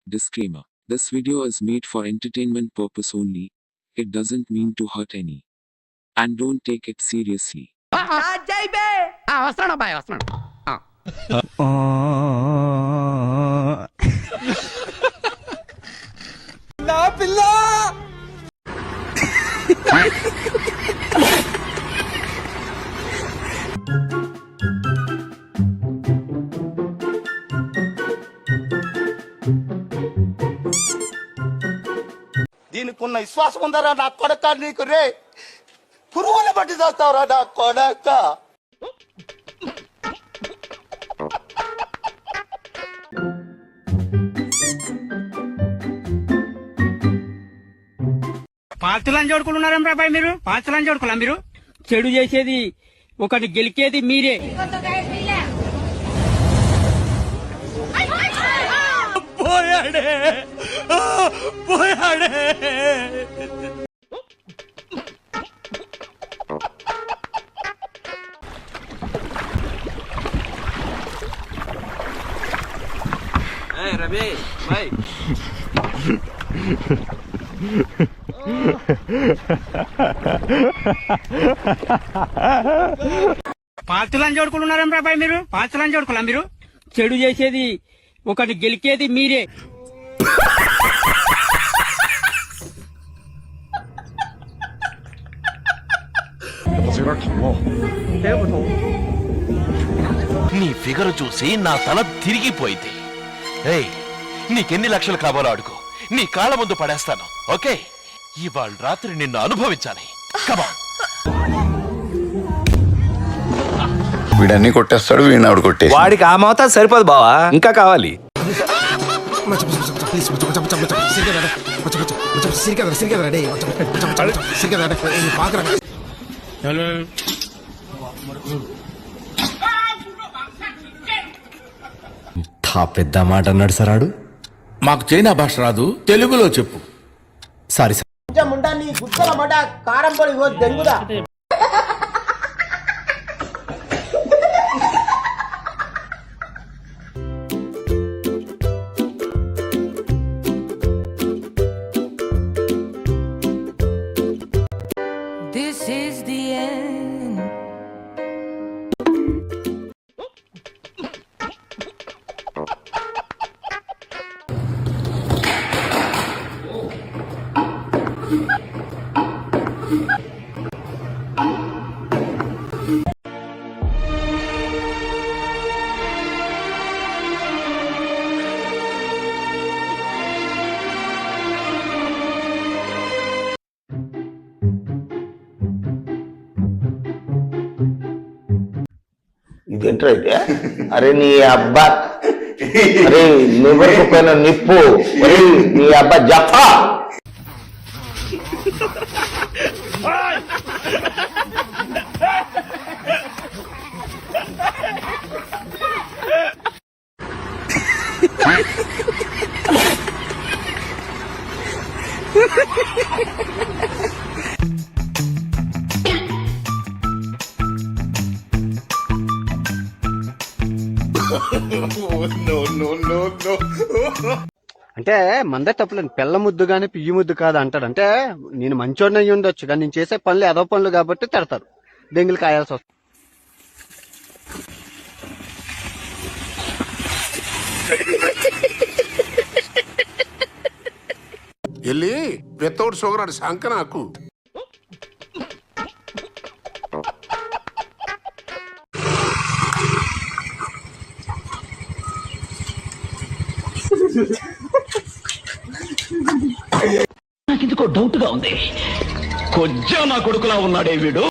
Disclaimer. This video is made for entertainment purpose only. It doesn't mean to hurt any. And don't take it seriously. వస్తున్నాను bye వస్తున్నాను. నా పిల్ల దీనికున్న విశ్వాసం ఉందరా నా కొడక నీకు రే పురుగులు పట్టి చేస్తావురా నా కొడక పాత్రలను చూడుకుంటున్నారేం రాబాయ్ మీరు? పాత్రలను చూడుకోలే మీరు? చెడు చేసేది ఒకటి, గెలికేది మీరే. పోయాడే పోయాడే. రవి బాయ్ పాత్రలను చూడుకుంటున్నారేం రాబాయ్ మీరు? పాత్రలను చూడుకోలే మీరు? చెడు చేసేది ఒకటి, గెలికేది మీరే. నీ ఫిగర్ చూసి నా తల తిరిగిపోయింది. ఏయ్, నీకెన్ని లక్షలు కావాలో అడుగు, నీ కాళ్ళ ముందు పడేస్తాను. ఓకే, ఇవాళ రాత్రి నిన్ను అనుభవించాలి. కమా. వీడన్నీ కొట్టేస్తాడు, వీడిని ఆవిడ కొట్టేసి. వాడికి ఆ మోతాదు సరిపోదు బావా, ఇంకా కావాలి. పెద్ద మాట అన్నాడు సరాడు. మాకు చైనా భాష రాదు, తెలుగులో చెప్పు. Sorry sir. కారం పొడి దెంగుదా. This is the end. ఇదేంట్రా అయితే? అరే నీ అబ్బా, అరే నువ్వెకు పైన నిప్పు, అరే నీ అబ్బా జఫా. అంటే మందే తప్పులేదు, పిల్ల ముద్దు గాని పియ్యి ముద్దు కాదు అంటాడు. అంటే నేను మంచోడిని అయ్యి ఉండొచ్చు, కానీ నేను చేసే పనులు ఏదో పనులు కాబట్టి తిడతారు, దెంగులు కాయాల్సి వస్తుంది. వెళ్ళి వితౌట్ షుగర్ అది శంక నాకు. నాకెందుకో డౌట్ గా ఉంది, కొంచెం నా కొడుకులా ఉన్నాడే వీడు.